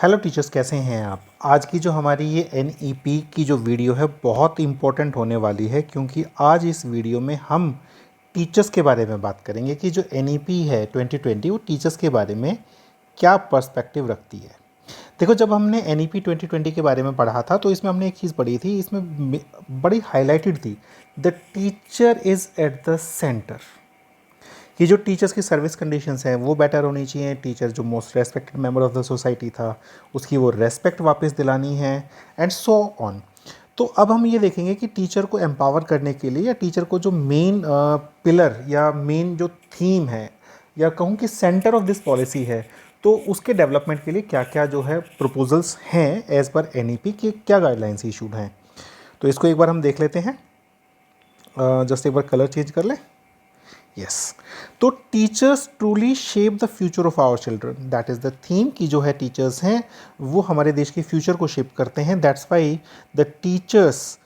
Hello teachers, कैसे हैं आप। आज की जो हमारी ये एनईपी की जो वीडियो है बहुत इम्पोर्टेंट होने वाली है, क्योंकि आज इस वीडियो में हम टीचर्स के बारे में बात करेंगे कि जो एनईपी है 2020 वो टीचर्स के बारे में क्या पर्सपेक्टिव रखती है। देखो, जब हमने एनईपी 2020 के बारे में पढ़ा था तो इसमें हमने एक चीज़ पढ़ी थी, इसमें बड़ी हाईलाइटेड थी, the teacher is at the centre. कि जो टीचर्स की सर्विस कंडीशंस हैं वो बेटर होनी चाहिए। टीचर जो most respected member of the society था उसकी वो रेस्पेक्ट वापस दिलानी है, एंड सो ऑन। तो अब हम ये देखेंगे कि टीचर को एम्पावर करने के लिए या टीचर को जो मेन पिलर या मेन जो थीम है या कहूँ कि सेंटर ऑफ दिस पॉलिसी है, तो उसके डेवलपमेंट के लिए क्या क्या जो है प्रपोजल्स हैं एज पर एनईपी की, क्या गाइडलाइंस इशूड हैं। तो इसको एक बार हम देख लेते हैं। जस्ट एक बार कलर चेंज कर ले। यस, तो teachers truly shape the future of our children, that is the theme कि जो है टीचर्स हैं वो हमारे देश के फ्यूचर को शेप करते हैं। That's why the teachers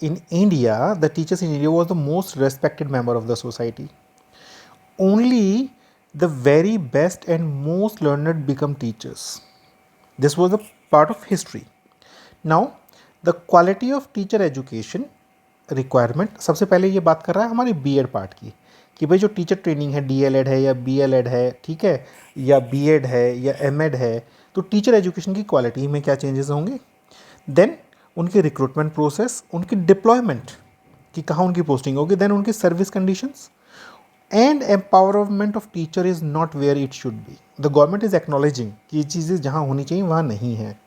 in India was the most respected member of the society. Only the very best and most learned become teachers. This was the part of history. Now the quality of teacher education requirement, सबसे पहले ये बात कर रहा है हमारे BEd part की, कि भाई जो टीचर ट्रेनिंग है, डीएलएड है या बीएलएड है, ठीक है, या बीएड है या एमएड है, तो टीचर एजुकेशन की क्वालिटी में क्या चेंजेस होंगे। देन उनकी रिक्रूटमेंट प्रोसेस, उनकी डिप्लॉयमेंट कि कहाँ उनकी पोस्टिंग होगी, देन उनकी service conditions and empowerment of teacher is not where it should be. The government is acknowledging कि ये चीज़ें जहाँ होनी चाहिए वहाँ नहीं है,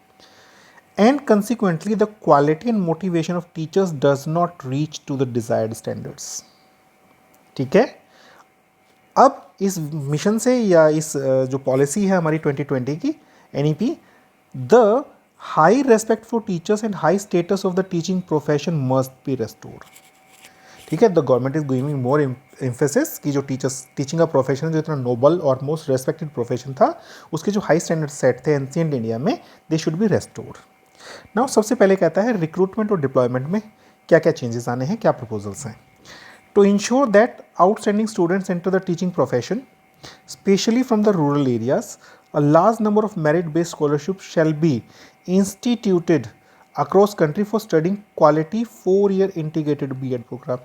and consequently the quality and motivation of teachers does not reach to the desired standards। ठीक है, अब इस मिशन से या इस जो पॉलिसी है हमारी 2020 की NEP, the high respect for teachers and high status of the teaching profession must be restored. ठीक है, the government is giving more emphasis कि जो टीचिंग का प्रोफेशन जो इतना नोबल और मोस्ट रेस्पेक्टेड प्रोफेशन था, उसके जो हाई स्टैंडर्ड सेट थे एंशिएंट इंडिया में, they should be restored. Now सबसे पहले कहता है रिक्रूटमेंट और डिप्लॉयमेंट में क्या क्या चेंजेस आने हैं, क्या प्रपोजल्स हैं। To ensure that outstanding students enter the teaching profession, specially from the rural areas, a large number of merit based scholarship shall be instituted across country for studying quality 4-year integrated B Ed program.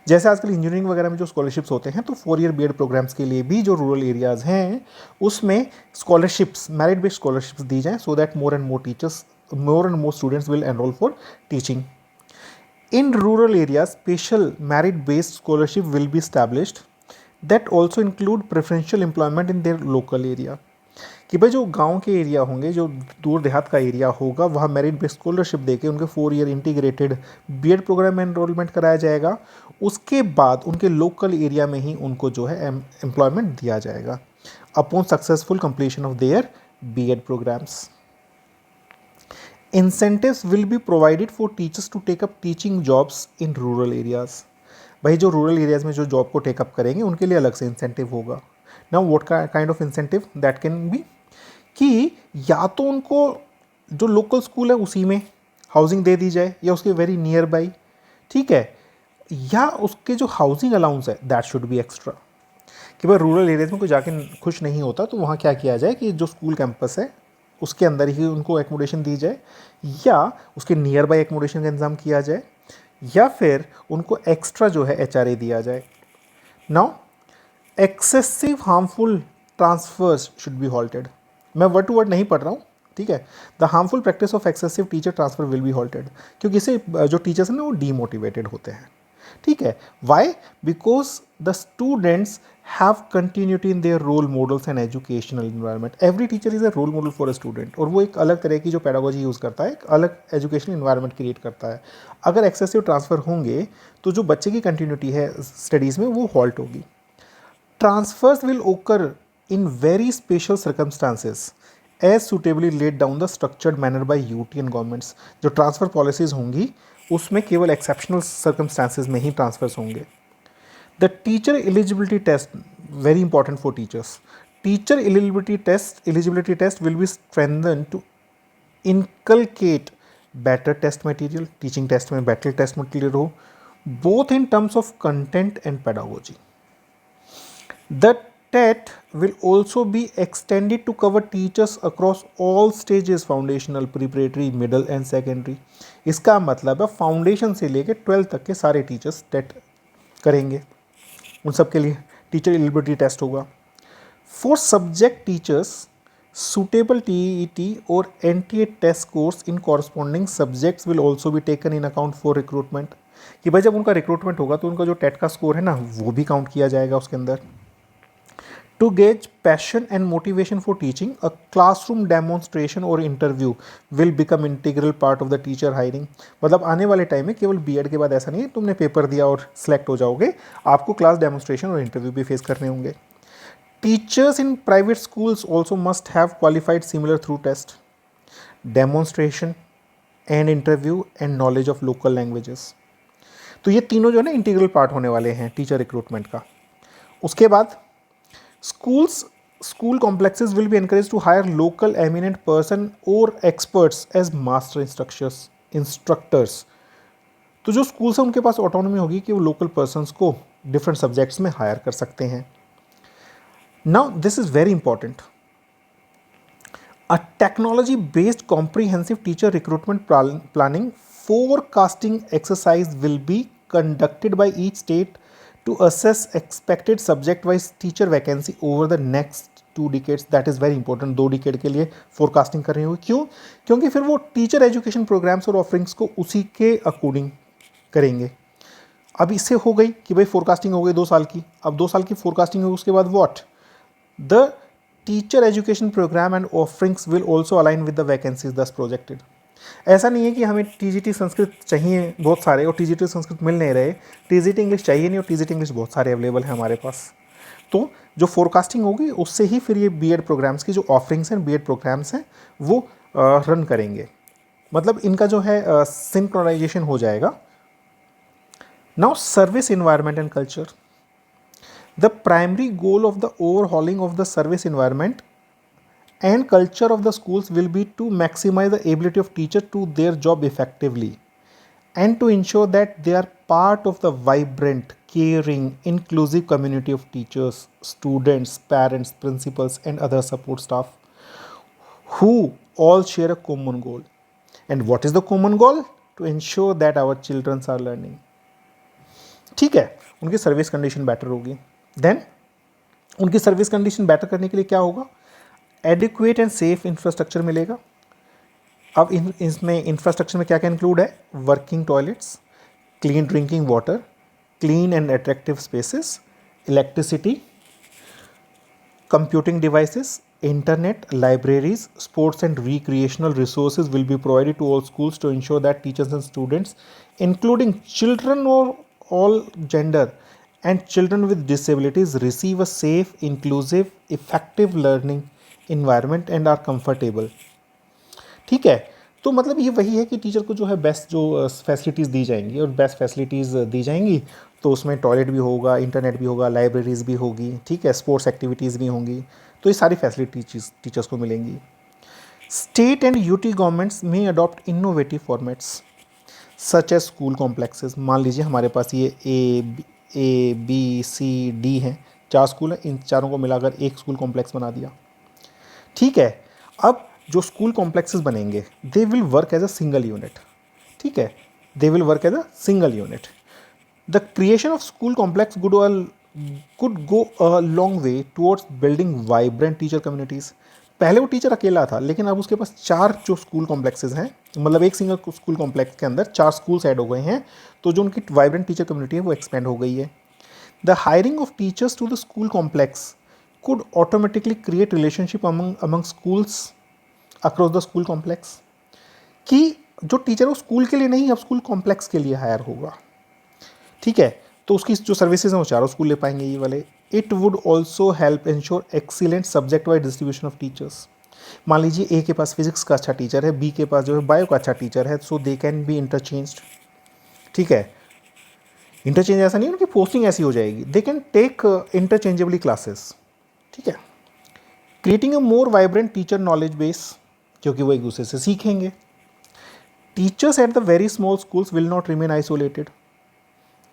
जैसे आजकल engineering वगैरह में जो scholarships होते हैं, तो 4-year BEd programmes के लिए भी जो रूरल एरियाज हैं उसमें स्कॉलरशिप्स, मेरिट बेस्ड स्कॉलरशिप्स दी जाएं, so that more and more students will enroll for teaching. In rural areas, special merit-based scholarship will be established that also include preferential employment in their local area। कि भाई जो गांव के area होंगे, जो दूर देहात का एरिया होगा, वहाँ मेरिट बेस्ड स्कॉलरशिप देके उनके 4-year इंटीग्रेटेड बीएड प्रोग्राम में एनरोलमेंट कराया जाएगा। उसके बाद उनके लोकल एरिया में ही उनको जो है एम्प्लॉयमेंट दिया जाएगा upon successful completion of their B Ed programs. Incentives will be provided for teachers to take up teaching jobs in rural areas। भाई जो रूरल एरियाज में जो जॉब को टेकअप करेंगे उनके लिए अलग से इंसेंटिव होगा। Now what kind of incentive that can be, कि या तो उनको जो लोकल स्कूल है उसी में हाउसिंग दे दी जाए या उसके वेरी नियर बाई, ठीक है, या उसके जो हाउसिंग अलाउंस है दैट शुड बी एक्स्ट्रा। कि भाई रूरल एरियाज में कोई जाके खुश नहीं होता तो वहाँ क्या किया जाए कि जो स्कूल कैंपस है उसके अंदर ही उनको एकोमोडेशन दी जाए, या उसके नियर बाई एकोमोडेशन का इंतजाम किया जाए, या फिर उनको एक्स्ट्रा जो है एचआरए दिया जाए। Now excessive harmful transfers should be halted. मैं वर्ड टू वर्ड नहीं पढ़ रहा हूँ, ठीक है। The harmful practice of excessive teacher transfer will be halted, क्योंकि इससे जो टीचर्स हैं ना वो डीमोटिवेटेड होते हैं, ठीक है। Why? Because the students have continuity in their role models and educational environment। every teacher is a role model for a student, और वो एक अलग तरह की जो pedagogy यूज़ करता है, एक अलग एजुकेशनल इन्वायरमेंट क्रिएट करता है। अगर एक्सेसिव ट्रांसफ़र होंगे तो जो बच्चे की कंटिन्यूटी है स्टडीज़ में वो हॉल्ट होगी। Transfers will occur in very special circumstances as suitably laid down the structured manner by UT and governments. जो ट्रांसफ़र पॉलिसीज़ होंगी उसमें केवल एक्सेप्शनल सर्कमस्टांसेस में ही ट्रांसफर्स होंगे। The teacher eligibility test, very important for teachers। Teacher eligibility test will be strengthened to inculcate better test material। teaching test में better test material हो, both in terms of content and pedagogy। The TET will also be extended to cover teachers across all stages, foundational, preparatory, middle and secondary. इसका मतलब है foundation से लेकर 12th तक के सारे टीचर्स टेट करेंगे, उन सब के लिए टीचर एलिजिबिलिटी टेस्ट होगा. For subject teachers suitable TET or NTA test course in corresponding subjects will also be taken in account for recruitment. कि भाई जब उनका रिक्रूटमेंट होगा तो उनका जो टेट का स्कोर है ना वो भी काउंट किया जाएगा उसके अंदर. To gauge passion and motivation for teaching, a classroom demonstration or interview will become integral part of the teacher hiring. मतलब आने वाले टाइम में केवल बीएड के बाद ऐसा नहीं है तुमने पेपर दिया और सिलेक्ट हो जाओगे, आपको क्लास डेमोन्स्ट्रेशन और इंटरव्यू भी फेस करने होंगे. Teachers in private schools also must have qualified similar through test, demonstration and interview and knowledge of local languages. तो ये तीनों जो है ना इंटीग्रल पार्ट होने वाले हैं टीचर रिक्रूटमेंट का. उसके बाद school complexes will be encouraged to hire local eminent person or experts as master instructors. तो जो स्कूल्स हैं उनके पास ऑटोनॉमी होगी कि वो लोकल पर्सन्स को डिफरेंट सब्जेक्ट्स में हायर कर सकते हैं. Now, this is very important. A technology-based comprehensive teacher recruitment planning forecasting exercise will be conducted by each state to assess expected subject-wise teacher vacancy over the next 2 decades. That is very important. 2 decade के लिए forecasting कर रही होगी. क्यों? क्योंकि फिर वो teacher education programmes और ऑफरिंग्स को उसी के अकॉर्डिंग करेंगे. अब इससे हो गई कि भाई फोरकास्टिंग हो गई 2 साल की. अब 2 साल की फोरकास्टिंग होगी, उसके बाद what? The teacher education program and offerings will also align with the vacancies thus projected. ऐसा नहीं है कि हमें टीजीटी संस्कृत चाहिए बहुत सारे और टीजीटी संस्कृत मिल नहीं रहे, टीजीटी इंग्लिश चाहिए नहीं और टीजीटी इंग्लिश बहुत सारे अवेलेबल हैं हमारे पास. तो जो फोरकास्टिंग होगी उससे ही फिर ये बीएड प्रोग्राम्स की जो ऑफरिंग्स हैं, बीएड प्रोग्राम्स हैं, वो रन करेंगे. मतलब इनका जो है सिंक्रोनाइजेशन हो जाएगा. Now service environment and culture. The primary goal of the overhauling of the service environment and culture of the schools will be to maximize the ability of teachers to their job effectively and to ensure that they are part of the vibrant, caring, inclusive community of teachers, students, parents, principals and other support staff who all share a common goal. And what is the common goal? To ensure that our children are learning. ठीक है, उनकी service condition better होगी. Then उनकी service condition better करने के लिए क्या होगा? एडिक्वेट एंड सेफ इंफ्रास्ट्रक्चर मिलेगा. अब इसमें इंफ्रास्ट्रक्चर में क्या क्या इंक्लूड है? Working toilets, clean drinking water, clean and attractive spaces, electricity, computing devices, internet, libraries, sports and recreational resources will be provided to all schools to ensure that teachers and students, including children of all gender and children with disabilities, receive a safe, inclusive, effective learning environment and are comfortable. ठीक है, तो मतलब ये वही है कि teacher को जो है बेस्ट जो फैसिलिटीज़ दी जाएंगी और बेस्ट फैसिलिटीज़ दी जाएंगी, तो उसमें टॉयलेट भी होगा, इंटरनेट भी होगा, लाइब्रेरीज़ भी होगी, ठीक है, स्पोर्ट्स एक्टिविटीज़ भी होंगी, तो ये सारी फैसिलिटीज टीचर्स को मिलेंगी. State and UT governments may adopt innovative formats such as school complexes. मान लीजिए हमारे पास ये ए बी सी डी हैं, 4 स्कूल हैं, इन चारों को मिलाकर एक स्कूल कॉम्प्लेक्स बना दिया. ठीक है, अब जो स्कूल कॉम्प्लेक्सेस बनेंगे they will work as a single unit. ठीक है, they will work as a single unit. The creation of school complex could go a long way towards building vibrant teacher communities. पहले वो teacher अकेला था, लेकिन अब उसके पास 4 जो स्कूल कॉम्प्लेक्सेस हैं, मतलब एक सिंगल स्कूल कॉम्प्लेक्स के अंदर 4 स्कूल्स ऐड हो गए हैं, तो जो उनकी वाइब्रेंट टीचर कम्युनिटी है वो एक्सपेंड हो गई है. The hiring of teachers to the school complex could automatically create relationship among schools across the school complex. कि जो टीचर वो स्कूल के लिए नहीं, अब स्कूल कॉम्प्लेक्स के लिए हायर होगा. ठीक है, तो उसकी जो सर्विसेज हैं वो 4 स्कूल ले पाएंगे ये वाले. It would also help ensure excellent subject wise distribution of teachers. मान लीजिए ए के पास फिजिक्स का अच्छा टीचर है, बी के पास जो है बायो का अच्छा टीचर है, सो दे कैन बी इंटरचेंज्ड. ठीक है, इंटरचेंज ऐसा नहीं है, उनकी पोस्टिंग ऐसी हो जाएगी, they can take interchangeably classes. ठीक है, creating a more vibrant teacher knowledge base, क्योंकि वो एक दूसरे से सीखेंगे. Teachers at the very small schools will not remain isolated,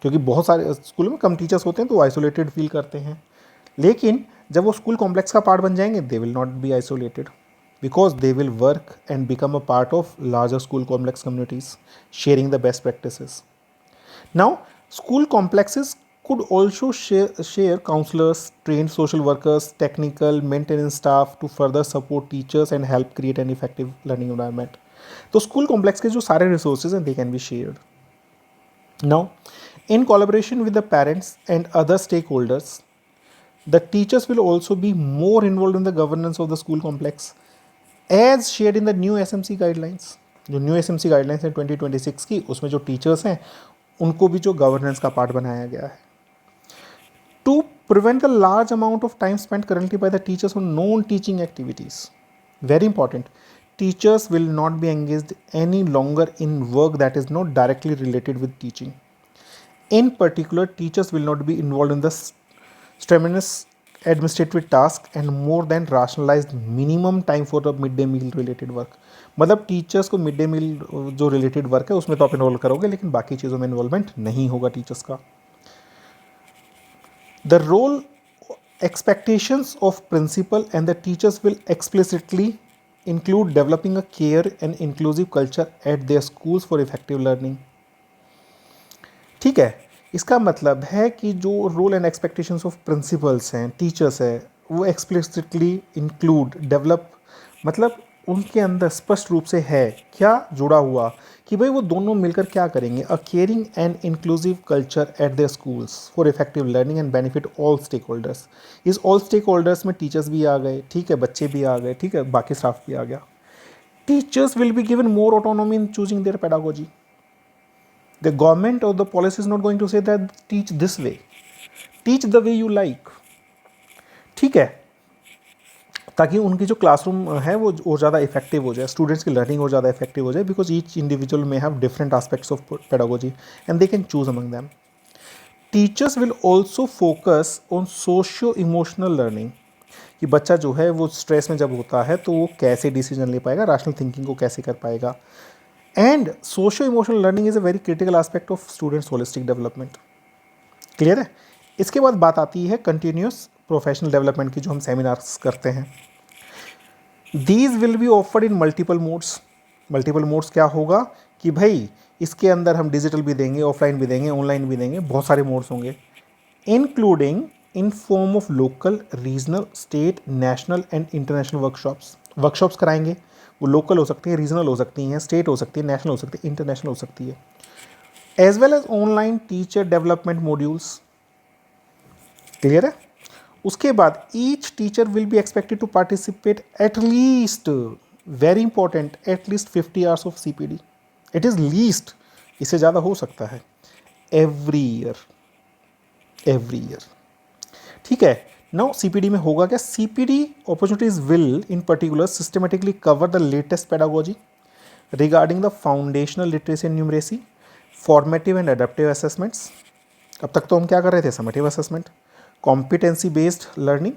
क्योंकि बहुत सारे स्कूलों में कम टीचर्स होते हैं तो आइसोलेटेड फील करते हैं. लेकिन जब वो स्कूल कॉम्प्लेक्स का पार्ट बन जाएंगे they will not be isolated because they will work and become a part of larger school complex communities, sharing the best practices. Now, school complexes could also share counselors, trained social workers, technical, maintenance staff to further support teachers and help create an effective learning environment. तो school complex के जो सारे resources हैं they can be shared. Now in collaboration with the parents and other stakeholders, the teachers will also be more involved in the governance of the school complex as shared in the new SMC guidelines. जो new SMC guidelines है 2026 की, उसमें जो teachers हैं उनको भी जो governance का पार्ट बनाया गया है. To prevent the large amount of time spend currently by the teachers on non teaching activities, very important, teachers will not be engaged any longer in work that is not directly related with teaching. In particular, teachers will not be involved in the strenuous administrative task and more than rationalized minimum time for the mid day meal related work. मतलब teachers को mid day meal जो related work है उसमें तो आप involve करोगे, लेकिन बाकी चीज़ों में इन्वॉल्वमेंट नहीं होगा टीचर्स का. The role expectations of principal and the teachers will explicitly include developing a care and inclusive culture at their schools for effective learning. ठीक है, इसका मतलब है कि जो role and expectations of principals हैं, टीचर्स है, वो एक्सप्लिसिटली इंक्लूड डेवलप, मतलब उनके अंदर स्पष्ट रूप से है क्या जुड़ा हुआ कि भाई वो दोनों मिलकर क्या करेंगे, a caring and inclusive culture at their schools for effective learning and benefit all stakeholders. इस ऑल स्टेक होल्डर्स में टीचर्स भी आ गए, ठीक है, बच्चे भी आ गए, ठीक है, बाकी स्टाफ भी आ गया. Teachers will be given more autonomy in choosing their pedagogy. The government or the policy is not going to say that teach this way. Teach the way you like. ठीक है, ताकि उनकी जो क्लासरूम है वो और ज़्यादा इफेक्टिव हो जाए, स्टूडेंट्स की लर्निंग और ज़्यादा इफेक्टिव हो जाए, बिकॉज ईच इंडिविजुअल में have different aspects of pedagogy and they can choose among them. Teachers will also focus on socio emotional learning, कि बच्चा जो है वो स्ट्रेस में जब होता है तो वो कैसे डिसीजन ले पाएगा, रैशनल थिंकिंग को कैसे कर पाएगा. And socio emotional learning is a very critical aspect of students holistic development. Clear है. इसके बाद बात आती है कंटिन्यूस प्रोफेशनल डेवलपमेंट की, जो हम सेमिनार्स करते हैं. These will be offered in multiple modes. Multiple modes क्या होगा कि भाई इसके अंदर हम डिजिटल भी देंगे, ऑफलाइन भी देंगे, ऑनलाइन भी देंगे, बहुत सारे मोड्स होंगे, including in form of local, regional, state, national and international workshops. Workshops कराएंगे, वो लोकल हो सकती हैं, रीजनल हो सकती हैं, स्टेट हो सकती है, नेशनल हो सकती है, इंटरनेशनल हो सकती है, as well as online teacher development modules. Clear है. उसके बाद each teacher will be expected to participate at least, very important, at least 50 hours of CPD. It is least, इससे ज़्यादा हो सकता है, एवरी ईयर. ठीक है. नाउ CPD में होगा क्या, CPD opportunities will in particular systematically cover the latest pedagogy regarding the foundational literacy and numeracy, formative and adaptive assessments. अब तक तो हम क्या कर रहे थे, summative assessment, competency based learning,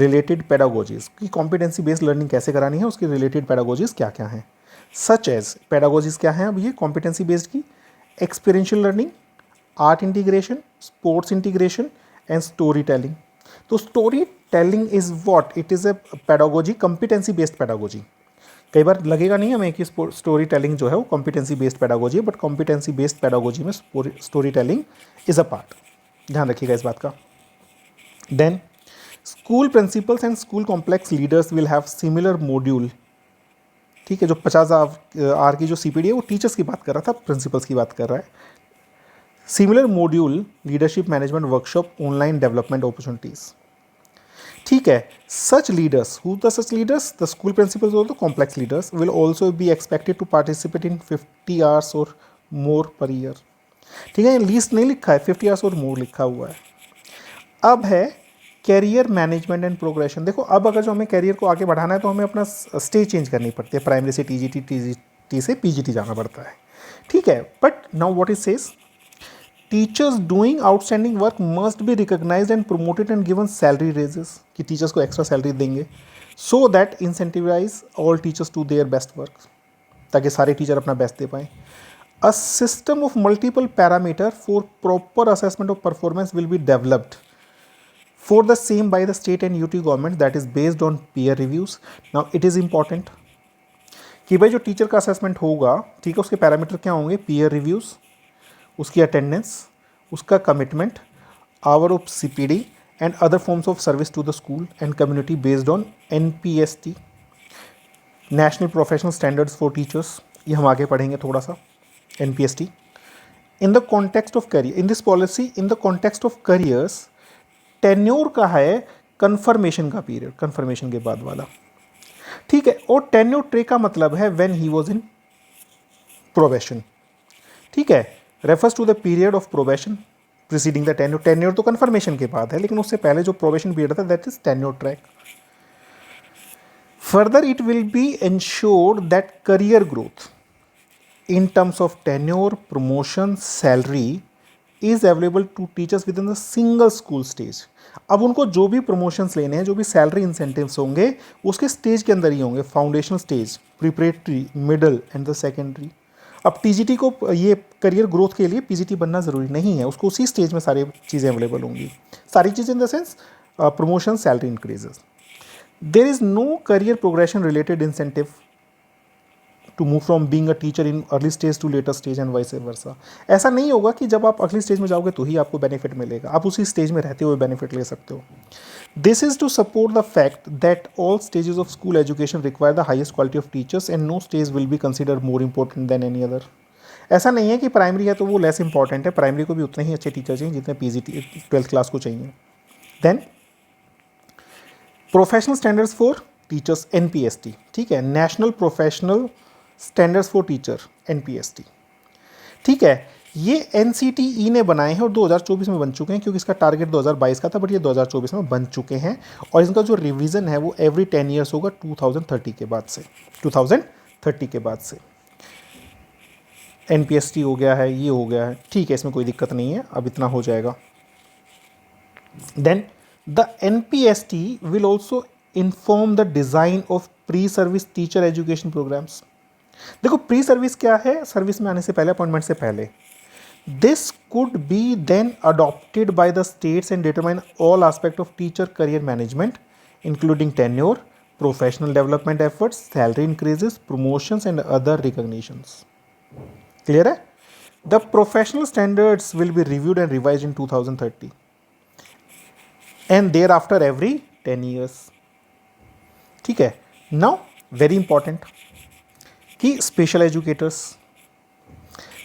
related pedagogies, कि competency based learning कैसे करानी है, उसकी related pedagogies क्या क्या हैं, such as pedagogies क्या हैं अब ये competency based की, experiential learning, art integration, sports integration and storytelling. तो story telling is what, it is a pedagogy, competency based pedagogy. कई बार लगेगा नहीं हमें कि स्टोरी टेलिंग जो है वो कॉम्पिटेंसी बेस्ड पेडागोजी है, बट कॉम्पिटेंसी बेस्ड पेडागोजी में story telling is a part. ध्यान रखिएगा इस बात का. Then school principals and school complex leaders will have similar module. ठीक है, जो 50 आवर की जो CPD है वो टीचर्स की बात कर रहा था, प्रिंसिपल्स की बात कर रहा है. Similar module leadership management workshop, online development opportunities. ठीक है. Such leaders, who the such leaders, the school principals और the complex leaders will also be expected to participate in 50 hours और मोर पर ईयर. ठीक है, least नहीं लिखा है, 50 hours और मोर लिखा हुआ है. अब है कैरियर मैनेजमेंट एंड प्रोग्रेशन. देखो अब अगर जो हमें कैरियर को आगे बढ़ाना है तो हमें अपना स्टेज चेंज करनी पड़ती है, प्राइमरी से TGT, TGT से PGT जाना पड़ता है. ठीक है, but now what is says, teachers doing outstanding work must be recognised and promoted and given salary raises, कि टीचर्स को एक्स्ट्रा सैलरी देंगे, so that incentivise all teachers to their best work, ताकि सारे टीचर अपना best दे पाएँ. A system of multiple parameter for proper assessment of performance will be developed for the same by the state and UT government that is based on peer reviews. Now it is important कि भाई जो teacher का assessment होगा, ठीक है, उसके parameter क्या होंगे? पीयर रिव्यूज़, उसकी अटेंडेंस, उसका commitment, hour of CPD and other forms of service to the school and community based on NPST, national professional standards for teachers. ये हम आगे पढ़ेंगे थोड़ा सा, NPST। In the context of career, in this policy, in the context of careers, tenure का है conformation का period, conformation के बाद वाला, ठीक है। और टेन्योर ट्रे का मतलब है when he was in probation, ठीक है, refers to the period of probation preceding the tenure. Tenure तो कन्फर्मेशन के बाद है, लेकिन उससे पहले जो प्रोबेशन पीरियड था that is tenure track. Further it will be ensured that career growth in terms of tenure, promotion, salary is available to teachers within the single school stage। अब उनको जो भी प्रमोशंस लेने हैं, जो भी सैलरी इंसेंटिव्स होंगे, उसके स्टेज के अंदर ही होंगे, foundational stage, preparatory, middle and the secondary. अब TGT को ये करियर ग्रोथ के लिए PGT बनना ज़रूरी नहीं है, उसको उसी स्टेज में सारी चीज़ें अवेलेबल होंगी। सारी चीज़ें in the sense promotion, salary increases. There is no career progression related incentive to move from being a teacher in early stage to later stage and vice versa. ऐसा नहीं होगा कि जब आप अगली स्टेज में जाओगे तो ही आपको बेनिफिट मिलेगा, आप उसी स्टेज में रहते हुए बेनिफिट ले सकते हो। This is to support the fact that all stages of school education require the highest quality of teachers and no stage will be consider more important than any other. ऐसा नहीं है कि प्राइमरी है तो वो लेस इंपॉर्टेंट है, primary को भी उतने ही अच्छे टीचर चाहिए जितने PGT 12th क्लास को चाहिए। Then professional standards for teachers, NPST, ठीक है, national professional standards for teacher, NPST, ठीक है। ये NCTE ने बनाए हैं और 2024 में बन चुके हैं, क्योंकि इसका टारगेट 2022 का था, बट ये 2024 में बन चुके हैं। और इनका जो रिवीजन है वो एवरी 10 ईयर्स होगा 2030 के बाद से, 2030 के बाद से। NPST हो गया है, ये हो गया है, ठीक है, इसमें कोई दिक्कत नहीं है, अब इतना हो जाएगा। Then the NPST will also inform the design of pre service teacher education programs. देखो प्री सर्विस क्या है? सर्विस में आने से पहले, अपॉइंटमेंट से पहले। This could be then adopted by the states and determine all aspect of teacher career management including tenure, professional development efforts, salary increases, promotions and other recognitions. Clear है? The professional standards will be reviewed and revised in 2030 and thereafter every 10 years, ठीक है। Now very important कि special educators,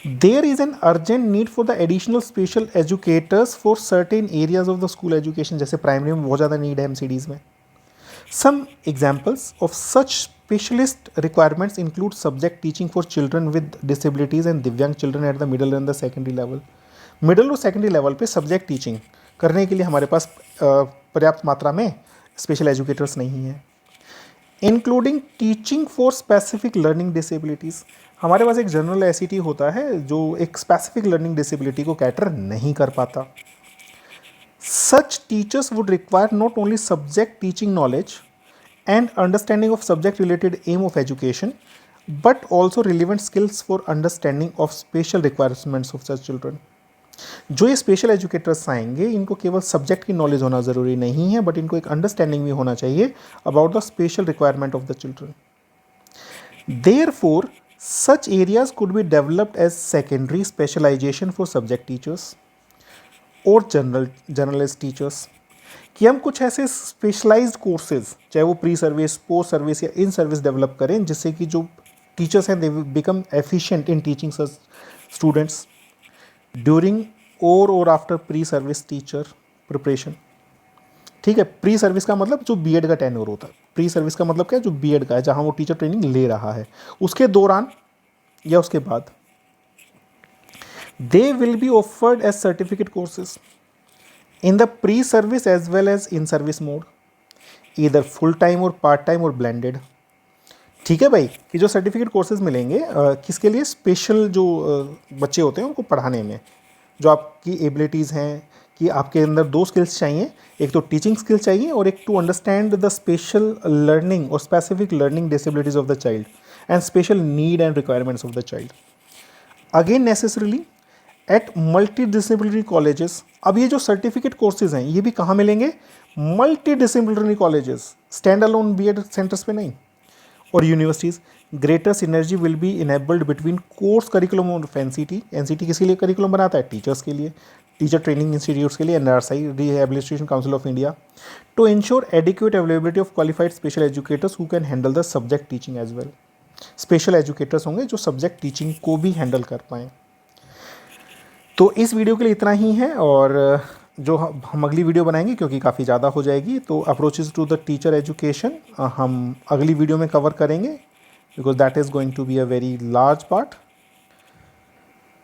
there is an urgent need for the additional special educators for certain areas of the school education. जैसे primary में बहुत ज़्यादा need है, MCDs में। Some examples of such specialist requirements include subject teaching for children with disabilities and दिव्यांग children at the middle and the secondary level. Middle और secondary level पे subject teaching करने के लिए हमारे पास पर्याप्त मात्रा में स्पेशल एजुकेटर्स नहीं हैं। Including teaching for specific learning disabilities, हमारे पास एक जनरल SET होता है जो एक स्पेसिफिक लर्निंग डिसेबिलिटी को कैटर नहीं कर पाता। Such teachers would require not only subject teaching knowledge and understanding of subject related aim of education but also relevant skills for understanding of special requirements of such children. जो ये special educators आएंगे, इनको केवल subject की knowledge होना ज़रूरी नहीं है, बट इनको एक अंडरस्टैंडिंग भी होना चाहिए about the special requirement of the children. Therefore such areas could be developed as secondary specialisation for subject teachers और जर्नलिस्ट टीचर्स, कि हम कुछ ऐसे स्पेशलाइज्ड कोर्सेज, चाहे वो प्री सर्विस, पोस्ट सर्विस या इन सर्विस डेवलप करें, जिससे कि जो टीचर्स हैं they become efficient in teaching students during और after pre service teacher preparation. ठीक है, प्री सर्विस का मतलब जो B.Ed का टेन्योर होता है। प्री सर्विस का मतलब क्या है? जो B.Ed का है, जहाँ वो टीचर ट्रेनिंग ले रहा है, उसके दौरान या उसके बाद। They will be offered as certificate courses in the pre service as well as in service mode, either full time और पार्ट टाइम और ब्लेंडेड। ठीक है भाई, कि जो सर्टिफिकेट कोर्सेज मिलेंगे किसके लिए? स्पेशल जो बच्चे होते हैं उनको पढ़ाने में, जो आपकी एबिलिटीज़ हैं, कि आपके अंदर दो स्किल्स चाहिए, एक तो टीचिंग स्किल चाहिए और एक to understand the special learning और specific learning disabilities of the child and special need and requirements of the child. Again necessarily at multi disciplinary colleges. अब ये जो सर्टिफिकेट कोर्सेज हैं ये भी कहाँ मिलेंगे? Multi disciplinary colleges, standalone B Ed centres पे नहीं। और universities, greater synergy will be enabled between course curriculum of NCT. NCT किसी लिए करिकुलम बनाता है? टीचर्स के लिए, टीचर ट्रेनिंग इंस्टीट्यूट्स के लिए, NRC rehabilitation council of India, to ensure adequate availability of qualified special educators who can handle the subject teaching as well. Special educators होंगे जो सब्जेक्ट टीचिंग को भी हैंडल कर पाएँ। तो इस वीडियो के लिए इतना ही है, और जो हम अगली वीडियो बनाएंगे क्योंकि काफ़ी ज़्यादा हो जाएगी, तो approaches to the teacher education हम अगली वीडियो में कवर करेंगे, because that is going to be a very large part.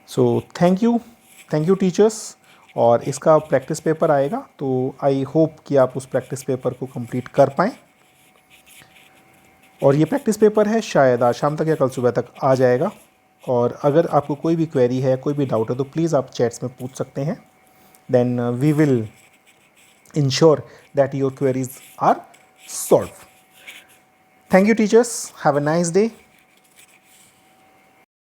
So thank you teachers. और इसका प्रैक्टिस पेपर आएगा, तो आई होप कि आप उस प्रैक्टिस पेपर को कंप्लीट कर पाएँ। और ये प्रैक्टिस पेपर है, शायद आज शाम तक या कल सुबह तक आ जाएगा। और अगर आपको कोई भी क्वेरी है, कोई भी डाउट है, तो प्लीज़ आप चैट्स में पूछ सकते हैं। Then we will ensure that your queries are solve. Thank you teachers, have a nice day.